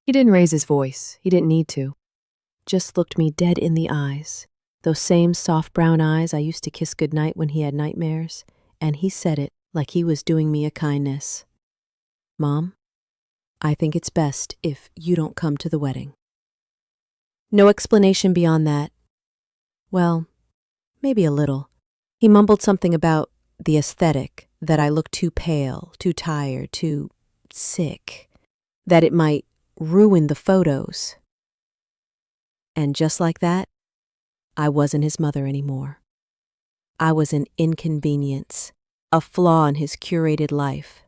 He didn't raise his voice. He didn't need to. Just looked me dead in the eyes. Those same soft brown eyes I used to kiss goodnight when he had nightmares. And he said it like he was doing me a kindness. Mom, I think it's best if you don't come to the wedding. No explanation beyond that. Well, maybe a little. He mumbled something about the aesthetic, that I looked too pale, too tired, too sick, that it might ruin the photos. And just like that, I wasn't his mother anymore. I was an inconvenience, a flaw in his curated life.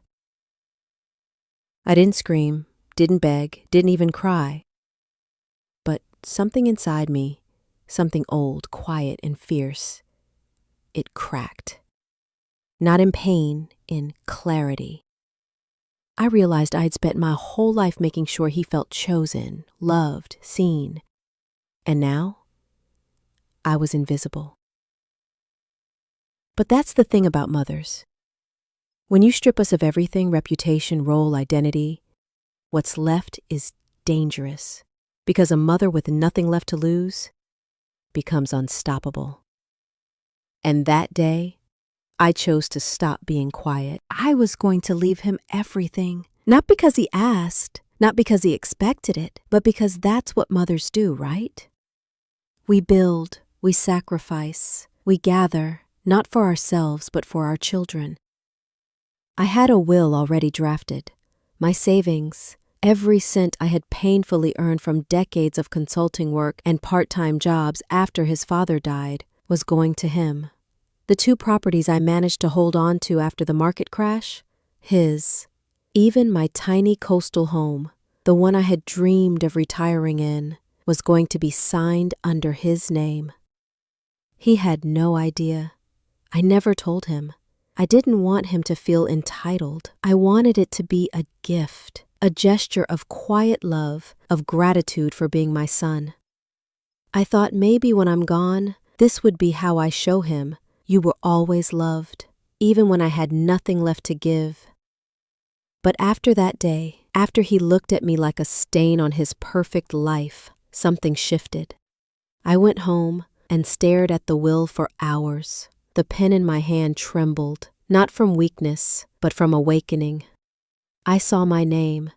I didn't scream, didn't beg, didn't even cry. But something inside me, something old, quiet, and fierce, it cracked. Not in pain, in clarity. I realized I'd spent my whole life making sure he felt chosen, loved, seen. And now, I was invisible. But that's the thing about mothers. When you strip us of everything, reputation, role, identity, what's left is dangerous, because a mother with nothing left to lose becomes unstoppable. And that day, I chose to stop being quiet. I was going to leave him everything, not because he asked, not because he expected it, but because that's what mothers do, right? We build, we sacrifice, we gather, not for ourselves, but for our children. I had a will already drafted. My savings, every cent I had painfully earned from decades of consulting work and part-time jobs after his father died, was going to him. The 2 properties I managed to hold on to after the market crash, his. Even my tiny coastal home, the one I had dreamed of retiring in, was going to be signed under his name. He had no idea. I never told him. I didn't want him to feel entitled. I wanted it to be a gift, a gesture of quiet love, of gratitude for being my son. I thought maybe when I'm gone, this would be how I show him you were always loved, even when I had nothing left to give. But after that day, after he looked at me like a stain on his perfect life, something shifted. I went home and stared at the will for hours. The pen in my hand trembled, not from weakness, but from awakening. I saw my name,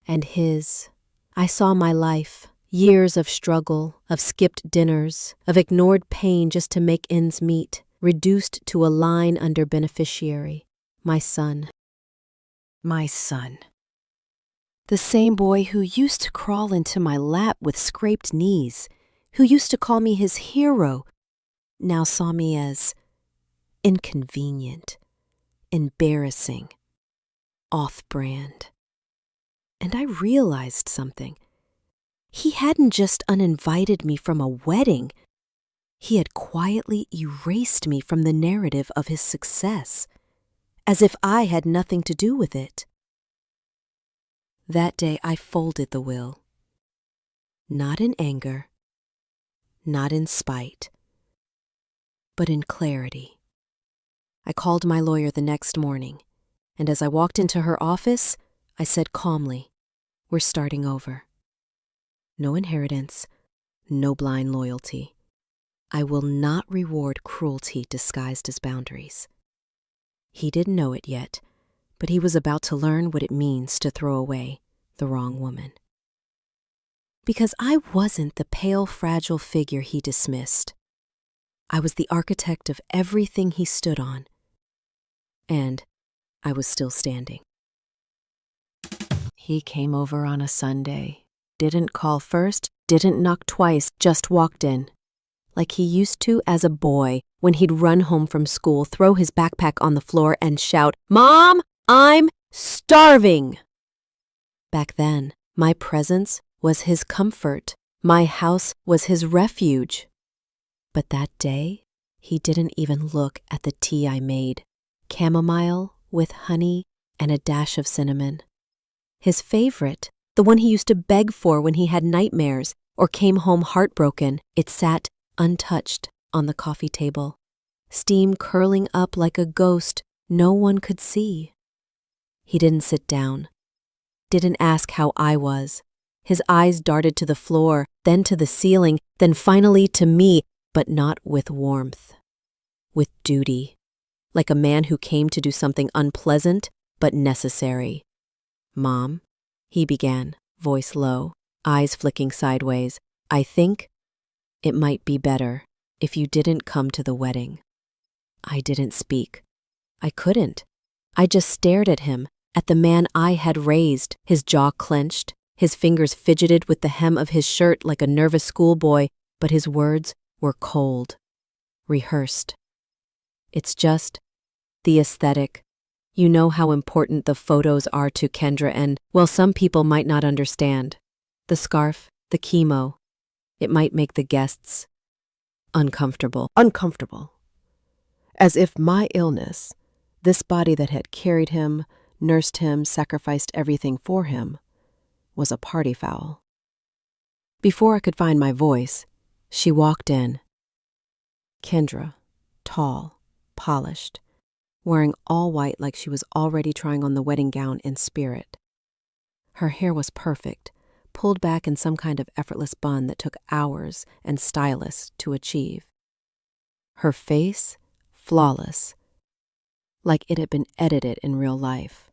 and his. I saw my life, years of struggle, of skipped dinners, of ignored pain just to make ends meet, reduced to a line under beneficiary, my son. My son. The same boy who used to crawl into my lap with scraped knees, who used to call me his hero, now saw me as inconvenient, embarrassing, off-brand. And I realized something. He hadn't just uninvited me from a wedding. He had quietly erased me from the narrative of his success, as if I had nothing to do with it. That day I folded the will. Not in anger, not in spite, but in clarity. I called my lawyer the next morning, and as I walked into her office, I said calmly, "We're starting over. No inheritance, no blind loyalty. I will not reward cruelty disguised as boundaries." He didn't know it yet, but he was about to learn what it means to throw away the wrong woman. Because I wasn't the pale, fragile figure he dismissed. I was the architect of everything he stood on. And I was still standing. He came over on a Sunday, didn't call first, didn't knock twice, just walked in. Like he used to as a boy when he'd run home from school, throw his backpack on the floor and shout, "Mom, I'm starving!" Back then, my presence was his comfort. My house was his refuge. But that day, he didn't even look at the tea I made. Chamomile with honey and a dash of cinnamon. His favorite, the one he used to beg for when he had nightmares or came home heartbroken, it sat untouched on the coffee table, steam curling up like a ghost no one could see. He didn't sit down, didn't ask how I was. His eyes darted to the floor, then to the ceiling, then finally to me, but not with warmth. With duty. Like a man who came to do something unpleasant, but necessary. "Mom," he began, voice low, eyes flicking sideways, "I think it might be better if you didn't come to the wedding." I didn't speak. I couldn't. I just stared at him, at the man I had raised, his jaw clenched, his fingers fidgeted with the hem of his shirt like a nervous schoolboy, but his words were cold, rehearsed. "It's just the aesthetic. You know how important the photos are to Kendra and, well, some people might not understand. The scarf, the chemo, it might make the guests uncomfortable." Uncomfortable. As if my illness, this body that had carried him, nursed him, sacrificed everything for him, was a party foul. Before I could find my voice, she walked in. Kendra, tall, polished, wearing all white like she was already trying on the wedding gown in spirit. Her hair was perfect, pulled back in some kind of effortless bun that took hours and stylists to achieve. Her face, flawless, like it had been edited in real life,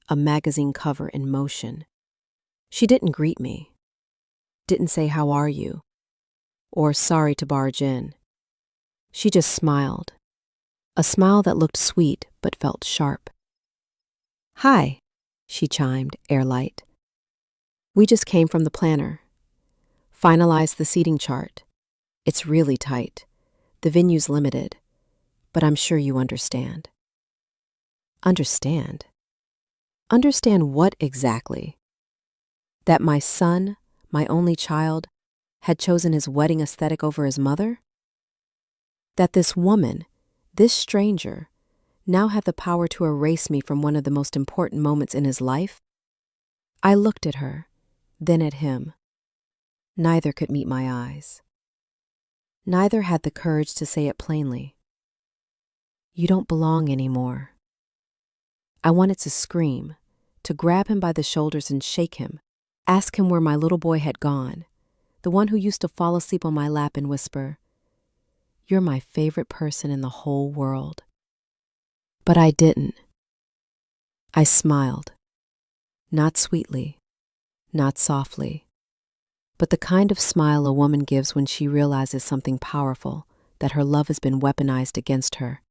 a magazine cover in motion. She didn't greet me, didn't say "How are you?" or "Sorry to barge in." She just smiled, a smile that looked sweet but felt sharp. "Hi," she chimed, airlight. "We just came from the planner. Finalized the seating chart. It's really tight. The venue's limited, but I'm sure you understand." Understand? Understand what exactly? That my son, my only child, had chosen his wedding aesthetic over his mother? That this woman, this stranger, now had the power to erase me from one of the most important moments in his life? I looked at her, then at him. Neither could meet my eyes. Neither had the courage to say it plainly. "You don't belong anymore." I wanted to scream, to grab him by the shoulders and shake him, ask him where my little boy had gone, the one who used to fall asleep on my lap and whisper, "You're my favorite person in the whole world." But I didn't. I smiled. Not sweetly, not softly, but the kind of smile a woman gives when she realizes something powerful, that her love has been weaponized against her.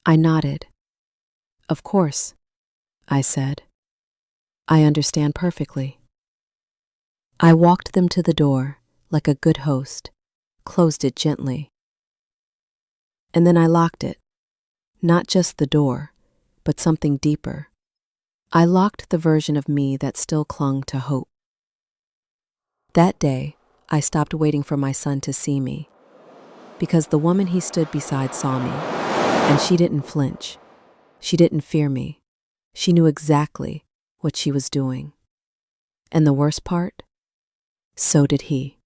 I nodded. "Of course," I said. "I understand perfectly." I walked them to the door like a good host, closed it gently. And then I locked it. Not just the door, but something deeper. I locked the version of me that still clung to hope. That day, I stopped waiting for my son to see me, because the woman he stood beside saw me, and she didn't flinch. She didn't fear me. She knew exactly what she was doing. And the worst part? So did he.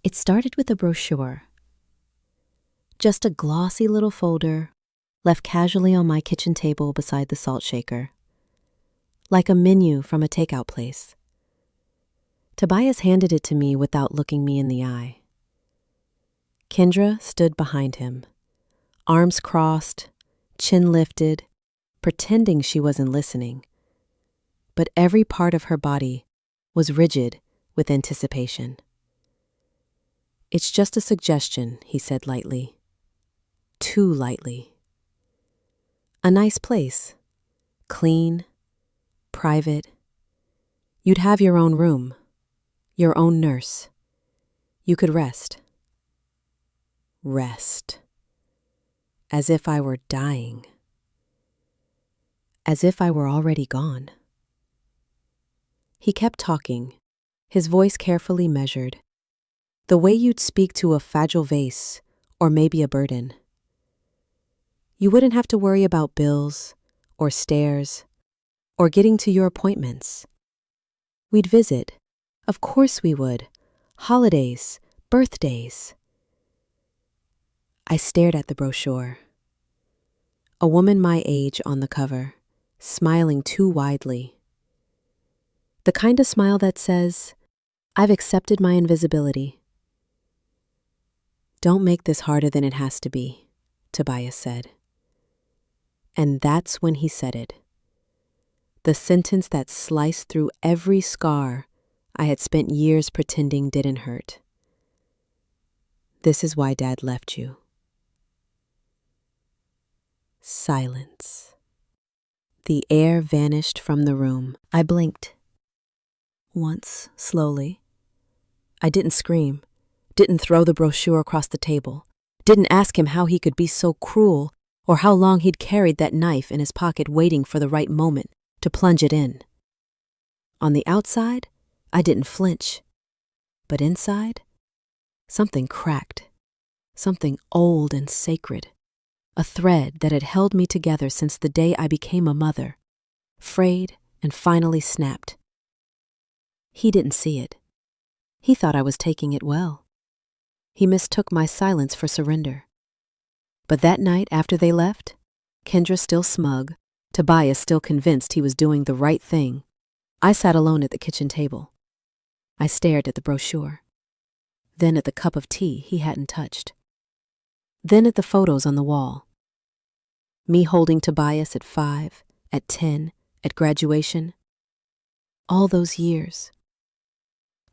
It started with a brochure. Just a glossy little folder left casually on my kitchen table beside the salt shaker. Like a menu from a takeout place. Tobias handed it to me without looking me in the eye. Kendra stood behind him, arms crossed, chin lifted, pretending she wasn't listening. But every part of her body was rigid with anticipation. "It's just a suggestion," he said lightly. Too lightly. "A nice place. Clean. Private. You'd have your own room. Your own nurse. You could rest." Rest. As if I were dying. As if I were already gone. He kept talking, his voice carefully measured. The way you'd speak to a fragile vase, or maybe a burden. You wouldn't have to worry about bills, or stairs, or getting to your appointments. We'd visit. Of course we would. Holidays, birthdays. I stared at the brochure. A woman my age on the cover, smiling too widely. The kind of smile that says, "I've accepted my invisibility." "Don't make this harder than it has to be," Tobias said. And that's when he said it. The sentence that sliced through every scar I had spent years pretending didn't hurt. "This is why Dad left you." Silence. The air vanished from the room. I blinked. Once, slowly. I didn't scream, didn't throw the brochure across the table, didn't ask him how he could be so cruel or how long he'd carried that knife in his pocket waiting for the right moment to plunge it in. On the outside, I didn't flinch. But inside, something cracked. Something old and sacred. A thread that had held me together since the day I became a mother, frayed and finally snapped. He didn't see it. He thought I was taking it well. He mistook my silence for surrender. But that night after they left, Kendra still smug, Tobias still convinced he was doing the right thing, I sat alone at the kitchen table. I stared at the brochure, then at the cup of tea he hadn't touched, then at the photos on the wall. Me holding Tobias at 5, at 10, at graduation. All those years.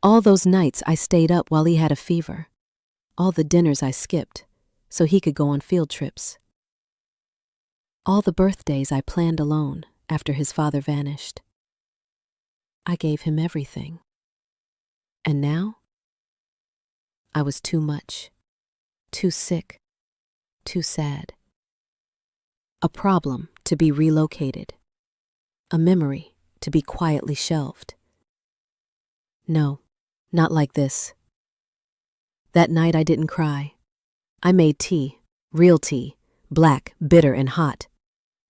All those nights I stayed up while he had a fever. All the dinners I skipped so he could go on field trips. All the birthdays I planned alone after his father vanished. I gave him everything. And now? I was too much, too sick, too sad. A problem to be relocated. A memory to be quietly shelved. No, not like this. That night I didn't cry. I made tea, real tea, black, bitter, and hot.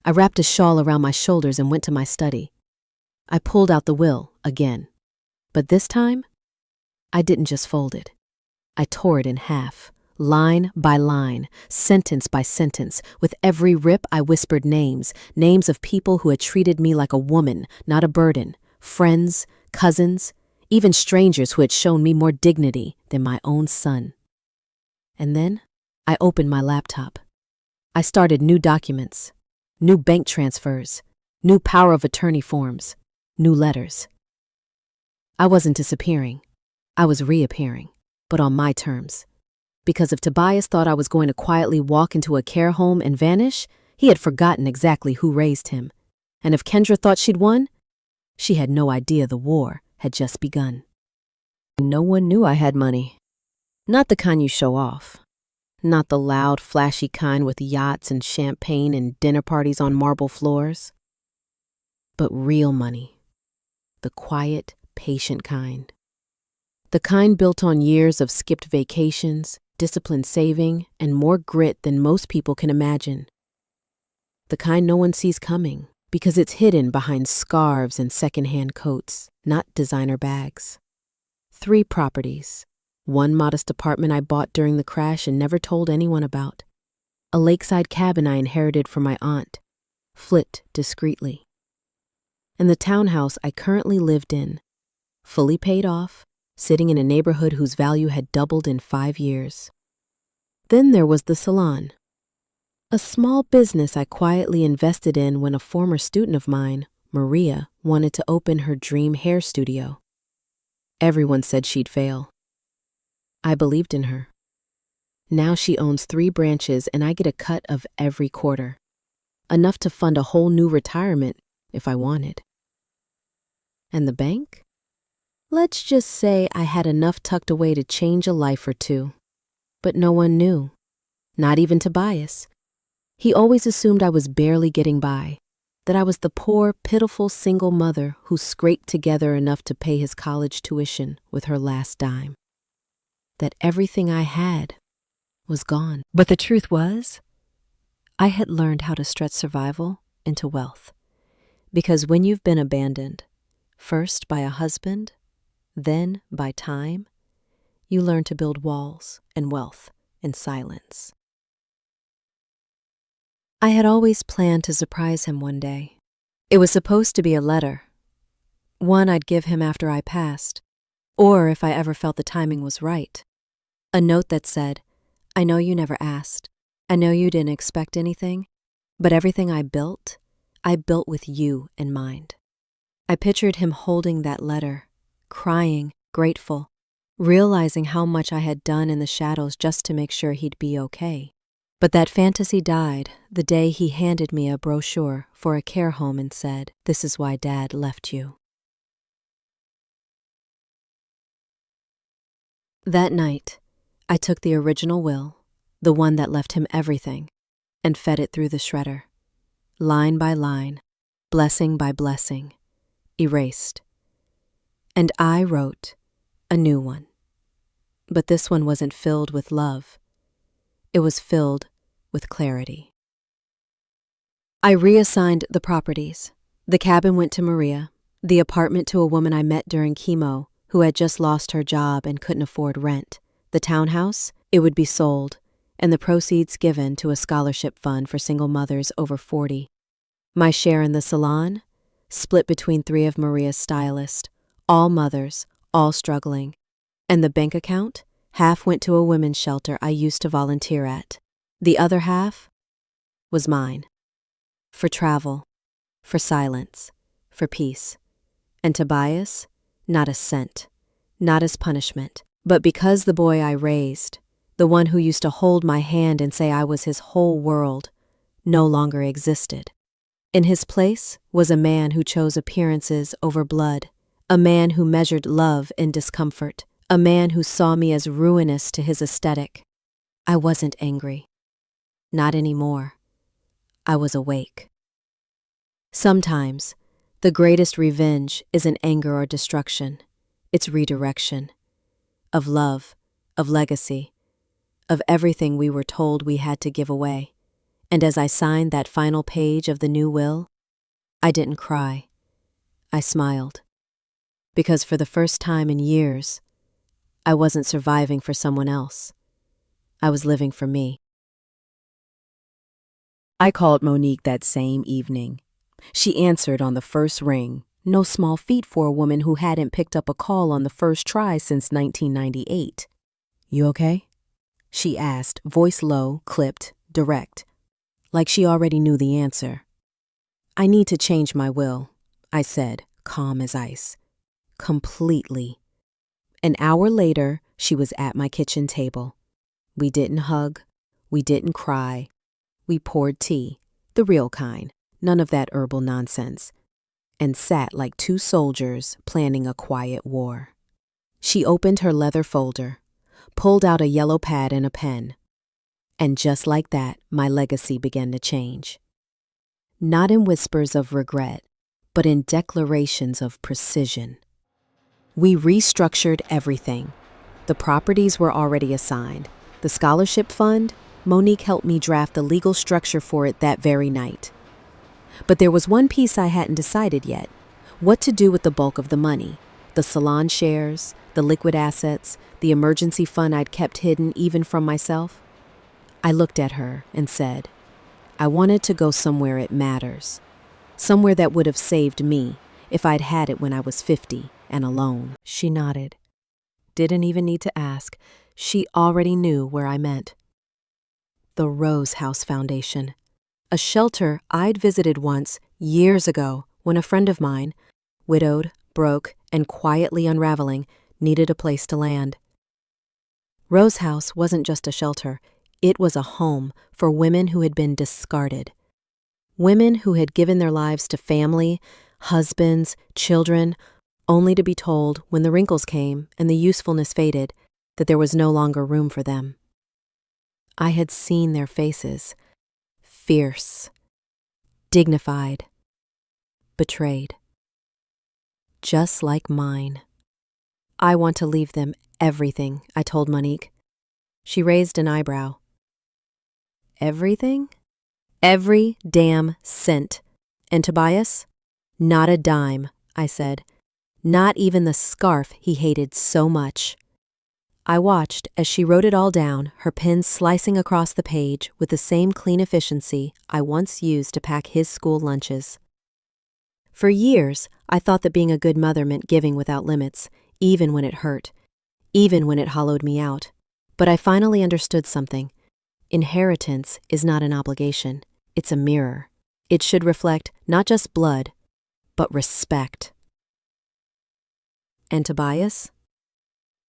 I wrapped a shawl around my shoulders and went to my study. I pulled out the will again. But this time, I didn't just fold it. I tore it in half. Line by line, sentence by sentence. With every rip, I whispered names of people who had treated me like a woman, not a burden, friends, cousins, even strangers who had shown me more dignity than my own son. And then, I opened my laptop. I started new documents, new bank transfers, new power of attorney forms, new letters. I wasn't disappearing. I was reappearing, but on my terms. Because if Tobias thought I was going to quietly walk into a care home and vanish, he had forgotten exactly who raised him. And if Kendra thought she'd won, she had no idea the war had just begun. No one knew I had money. Not the kind you show off. Not the loud, flashy kind with yachts and champagne and dinner parties on marble floors. But real money. The quiet, patient kind. The kind built on years of skipped vacations, disciplined saving, and more grit than most people can imagine. The kind no one sees coming because it's hidden behind scarves and secondhand coats, not designer bags. 3 properties. 1 modest apartment I bought during the crash and never told anyone about. A lakeside cabin I inherited from my aunt, flipped discreetly. And the townhouse I currently lived in, fully paid off, sitting in a neighborhood whose value had doubled in 5 years. Then there was the salon, a small business I quietly invested in when a former student of mine, Maria, wanted to open her dream hair studio. Everyone said she'd fail. I believed in her. Now she owns 3 branches and I get a cut of every quarter, enough to fund a whole new retirement if I wanted. And the bank? Let's just say I had enough tucked away to change a life or two. But no one knew. Not even Tobias. He always assumed I was barely getting by, that I was the poor, pitiful single mother who scraped together enough to pay his college tuition with her last dime. That everything I had was gone. But the truth was, I had learned how to stretch survival into wealth. Because when you've been abandoned, first by a husband, then by time, you learn to build walls and wealth in silence. I had always planned to surprise him one day, It was supposed to be a letter, one I'd give him after I passed, or if I ever felt the timing was right. A note that said, "I know you never asked. I know you didn't expect anything, but everything I built with you in mind." I pictured him holding that letter, crying, grateful, realizing how much I had done in the shadows just to make sure he'd be okay. But that fantasy died the day he handed me a brochure for a care home and said, "This is why Dad left you." That night, I took the original will, the one that left him everything, and fed it through the shredder. Line by line, blessing by blessing, erased. And I wrote a new one. But this one wasn't filled with love. It was filled with clarity. I reassigned the properties. The cabin went to Maria, the apartment to a woman I met during chemo who had just lost her job and couldn't afford rent. The townhouse, it would be sold, and the proceeds given to a scholarship fund for single mothers over 40. My share in the salon, split between 3 of Maria's stylists, all mothers, all struggling. And the bank account, half went to a women's shelter I used to volunteer at. The other half was mine. For travel, for silence, for peace. And Tobias, not a cent, not as punishment, but because the boy I raised, the one who used to hold my hand and say I was his whole world, no longer existed. In his place was a man who chose appearances over blood, a man who measured love in discomfort, a man who saw me as ruinous to his aesthetic. I wasn't angry. Not anymore. I was awake. Sometimes, the greatest revenge isn't anger or destruction. It's redirection. Of love, of legacy, of everything we were told we had to give away. And as I signed that final page of the new will, I didn't cry. I smiled. Because for the first time in years, I wasn't surviving for someone else. I was living for me. I called Monique that same evening. She answered on the first ring, no small feat for a woman who hadn't picked up a call on the first try since 1998. "You okay?" she asked, voice low, clipped, direct, like she already knew the answer. "I need to change my will," I said, calm as ice. Completely. An hour later, she was at my kitchen table. We didn't hug. We didn't cry. We poured tea, the real kind, none of that herbal nonsense, and sat like 2 soldiers planning a quiet war. She opened her leather folder, pulled out a yellow pad and a pen, and just like that, my legacy began to change. Not in whispers of regret, but in declarations of precision. We restructured everything. The properties were already assigned. The scholarship fund, Monique helped me draft the legal structure for it that very night. But there was one piece I hadn't decided yet. What to do with the bulk of the money. The salon shares, the liquid assets, the emergency fund I'd kept hidden even from myself. I looked at her and said, I wanted to go somewhere it matters. Somewhere that would have saved me if I'd had it when I was 50 and alone. She nodded. Didn't even need to ask. She already knew where I meant. The Rose House Foundation. A shelter I'd visited once, years ago, when a friend of mine, widowed, broke, and quietly unraveling, needed a place to land. Rose House wasn't just a shelter. It was a home for women who had been discarded. Women who had given their lives to family, husbands, children, only to be told when the wrinkles came and the usefulness faded that there was no longer room for them. I had seen their faces, fierce, dignified, betrayed, just like mine. I want to leave them everything, I told Monique. She raised an eyebrow. Everything? Every damn cent. And Tobias? Not a dime, I said. Not even the scarf he hated so much. I watched as she wrote it all down, her pen slicing across the page with the same clean efficiency I once used to pack his school lunches. For years, I thought that being a good mother meant giving without limits, even when it hurt, even when it hollowed me out. But I finally understood something. Inheritance is not an obligation, it's a mirror. It should reflect not just blood, but respect. And Tobias?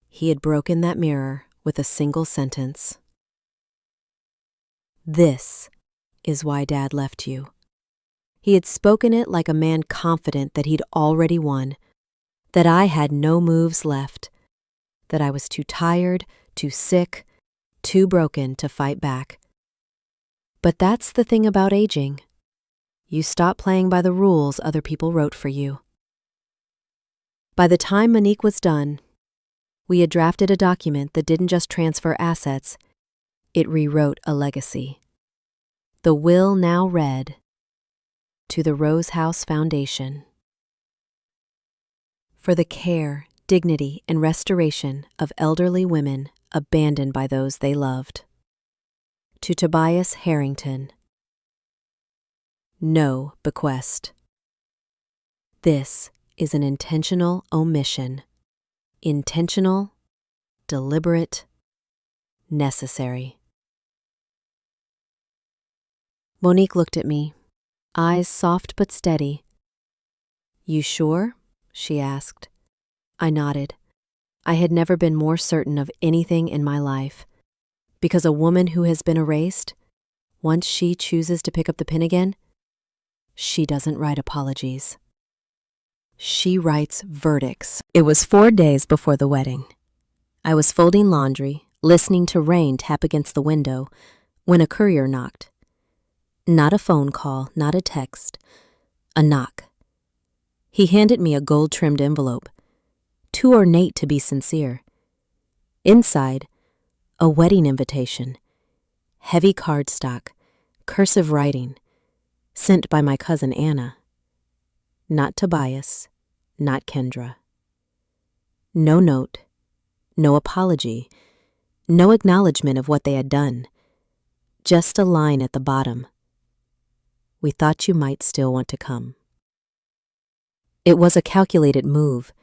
He had broken that mirror with a single sentence. This is why Dad left you. He had spoken it like a man confident that he'd already won, that I had no moves left, that I was too tired, too sick, too broken to fight back. But that's the thing about aging. You stop playing by the rules other people wrote for you. By the time Monique was done, we had drafted a document that didn't just transfer assets, it rewrote a legacy. The will now read, to the Rose House Foundation, for the care, dignity, and restoration of elderly women abandoned by those they loved. To Tobias Harrington. No bequest. This is an intentional omission. Intentional, deliberate, necessary. Monique looked at me, eyes soft but steady. You sure? She asked. I nodded. I had never been more certain of anything in my life. Because a woman who has been erased, once she chooses to pick up the pen again, she doesn't write apologies. She writes verdicts. It was 4 days before the wedding. I was folding laundry, listening to rain tap against the window, when a courier knocked. Not a phone call, not a text, a knock. He handed me a gold-trimmed envelope, too ornate to be sincere. Inside, a wedding invitation, heavy cardstock, cursive writing, sent by my cousin Anna. Not Tobias, not Kendra. No note, no apology, no acknowledgement of what they had done. Just a line at the bottom. We thought you might still want to come. It was a calculated move,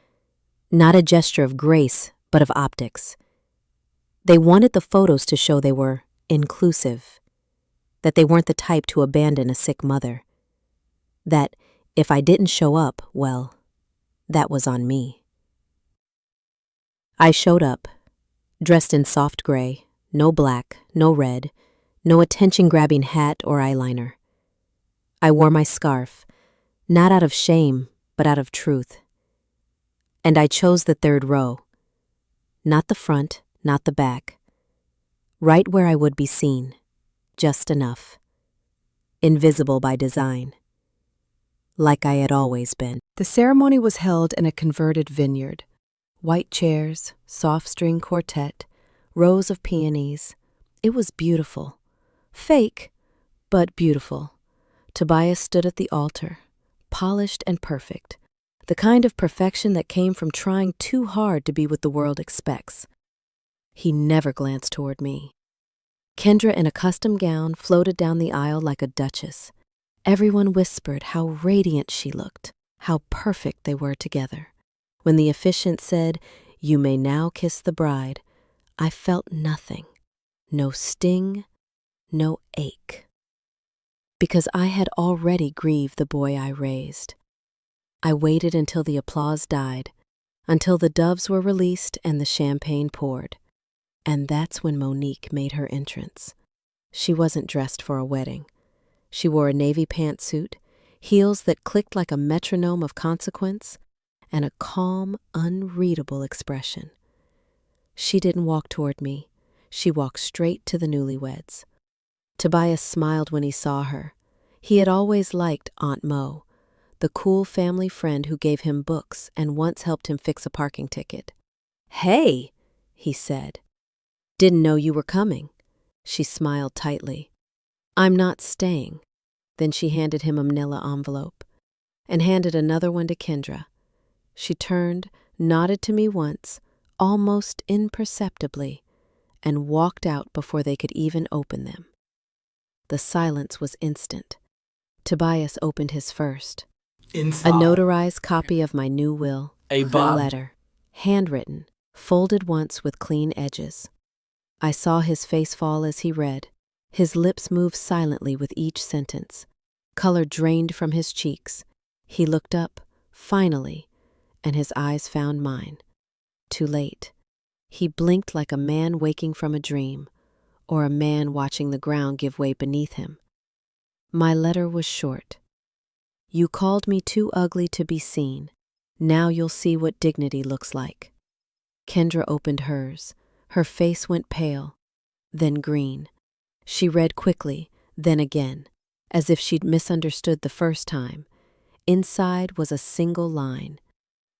not a gesture of grace, but of optics. They wanted the photos to show they were inclusive, that they weren't the type to abandon a sick mother, that if I didn't show up, well, that was on me. I showed up, dressed in soft gray, no black, no red, no attention-grabbing hat or eyeliner. I wore my scarf, not out of shame, but out of truth. And I chose the third row, not the front, not the back, right where I would be seen, just enough, invisible by design, like I had always been. The ceremony was held in a converted vineyard. White chairs, soft string quartet, rows of peonies. It was beautiful. Fake, but beautiful. Tobias stood at the altar, polished and perfect, the kind of perfection that came from trying too hard to be what the world expects. He never glanced toward me. Kendra in a custom gown floated down the aisle like a duchess. Everyone whispered how radiant she looked, how perfect they were together. When the officiant said, "You may now kiss the bride," I felt nothing. No sting, no ache. Because I had already grieved the boy I raised. I waited until the applause died, until the doves were released and the champagne poured. And that's when Monique made her entrance. She wasn't dressed for a wedding. She wore a navy pantsuit, heels that clicked like a metronome of consequence, and a calm, unreadable expression. She didn't walk toward me. She walked straight to the newlyweds. Tobias smiled when he saw her. He had always liked Aunt Mo, the cool family friend who gave him books and once helped him fix a parking ticket. "Hey," he said. "Didn't know you were coming." She smiled tightly. "I'm not staying." Then she handed him a manila envelope and handed another one to Kendra. She turned, nodded to me once, almost imperceptibly, and walked out before they could even open them. The silence was instant. Tobias opened his first. A notarized copy of my new will. A Letter. Handwritten. Folded once with clean edges. I saw his face fall as he read. His lips moved silently with each sentence. Color drained from his cheeks. He looked up, finally, and his eyes found mine. Too late. He blinked like a man waking from a dream, or a man watching the ground give way beneath him. My letter was short. You called me too ugly to be seen. Now you'll see what dignity looks like. Kendra opened hers. Her face went pale, then green. She read quickly, then again, as if she'd misunderstood the first time. Inside was a single line.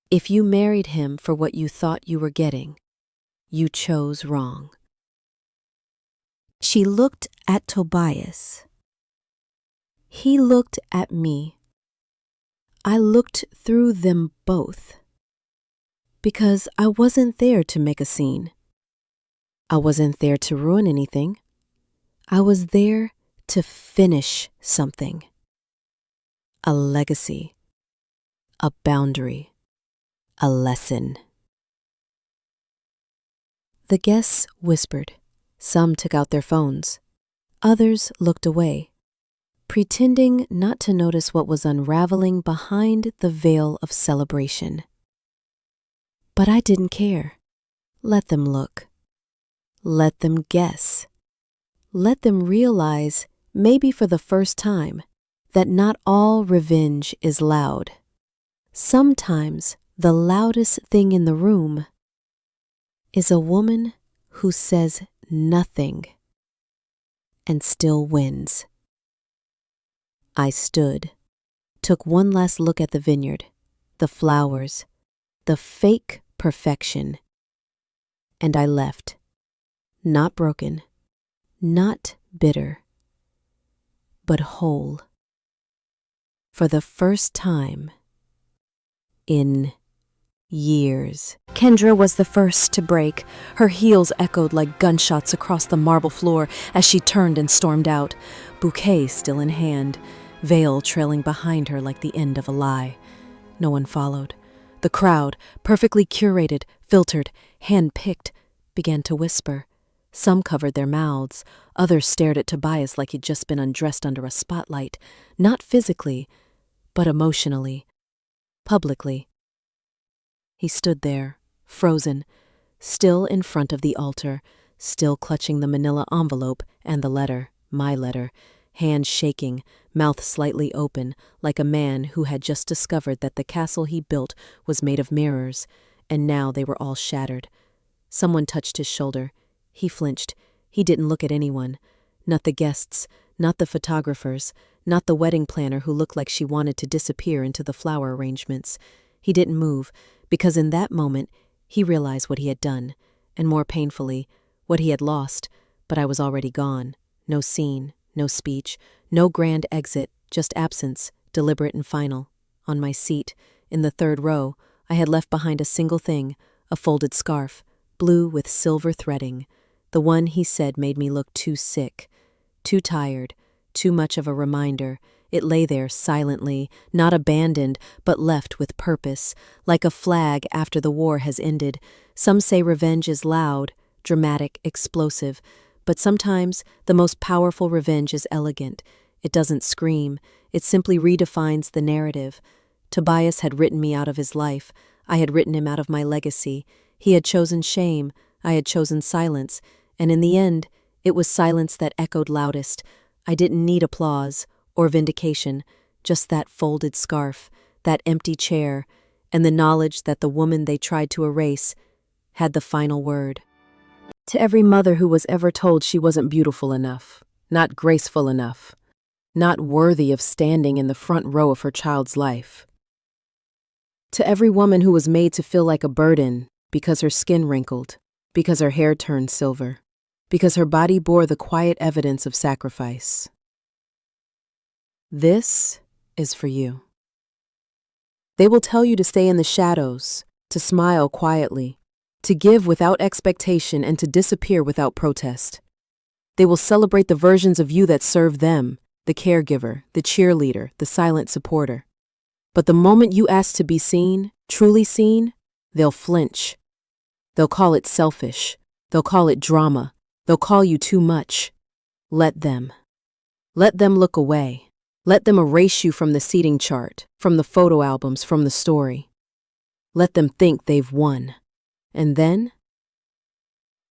If you married him for what you thought you were getting, you chose wrong. She looked at Tobias. He looked at me. I looked through them both. Because I wasn't there to make a scene. I wasn't there to ruin anything. I was there to finish something. A legacy. A boundary. A lesson. The guests whispered. Some took out their phones. Others looked away, pretending not to notice what was unraveling behind the veil of celebration. But I didn't care. Let them look. Let them guess. Let them realize, maybe for the first time, that not all revenge is loud. Sometimes the loudest thing in the room is a woman who says nothing and still wins. I stood, took one last look at the vineyard, the flowers, the fake perfection, and I left, not broken, not bitter, but whole. For the first time in years. Kendra was the first to break. Her heels echoed like gunshots across the marble floor as she turned and stormed out, bouquet still in hand, veil trailing behind her like the end of a lie. No one followed. The crowd, perfectly curated, filtered, hand-picked, began to whisper. Some covered their mouths. Others stared at Tobias like he'd just been undressed under a spotlight, not physically, but emotionally, publicly. He stood there, frozen, still in front of the altar, still clutching the manila envelope and the letter, my letter, hand shaking, mouth slightly open, like a man who had just discovered that the castle he built was made of mirrors, and now they were all shattered. Someone touched his shoulder. He flinched. He didn't look at anyone. Not the guests, not the photographers, not the wedding planner who looked like she wanted to disappear into the flower arrangements. He didn't move, because in that moment, he realized what he had done, and more painfully, what he had lost, but I was already gone. No scene, no speech, no grand exit, just absence, deliberate and final. On my seat, in the third row, I had left behind a single thing, a folded scarf, blue with silver threading. The one he said made me look too sick, too tired, too much of a reminder. It lay there silently, not abandoned, but left with purpose, like a flag after the war has ended. Some say revenge is loud, dramatic, explosive, but sometimes the most powerful revenge is elegant. It doesn't scream, it simply redefines the narrative. Tobias had written me out of his life. I had written him out of my legacy. He had chosen shame, I had chosen silence, and in the end, it was silence that echoed loudest. I didn't need applause or vindication, just that folded scarf, that empty chair, and the knowledge that the woman they tried to erase had the final word. To every mother who was ever told she wasn't beautiful enough, not graceful enough, not worthy of standing in the front row of her child's life. To every woman who was made to feel like a burden because her skin wrinkled, because her hair turned silver, because her body bore the quiet evidence of sacrifice. This is for you. They will tell you to stay in the shadows, to smile quietly, to give without expectation and to disappear without protest. They will celebrate the versions of you that serve them, the caregiver, the cheerleader, the silent supporter. But the moment you ask to be seen, truly seen, they'll flinch. They'll call it selfish. They'll call it drama. They'll call you too much. Let them. Let them look away. Let them erase you from the seating chart, from the photo albums, from the story. Let them think they've won. And then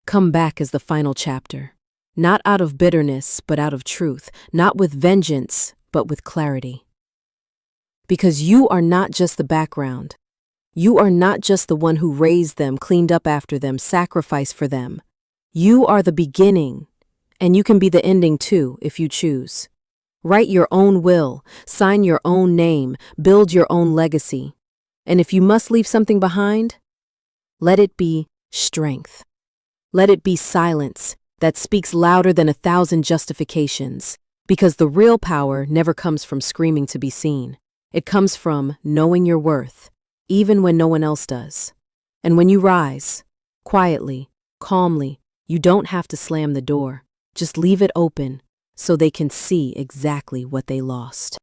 come back as the final chapter. Not out of bitterness, but out of truth. Not with vengeance, but with clarity. Because you are not just the background. You are not just the one who raised them, cleaned up after them, sacrificed for them. You are the beginning, and you can be the ending too, if you choose. Write your own will, sign your own name, build your own legacy. And if you must leave something behind, let it be strength. Let it be silence that speaks louder than 1,000 justifications, because the real power never comes from screaming to be seen. It comes from knowing your worth, even when no one else does. And when you rise, quietly, calmly, you don't have to slam the door. Just leave it open so they can see exactly what they lost.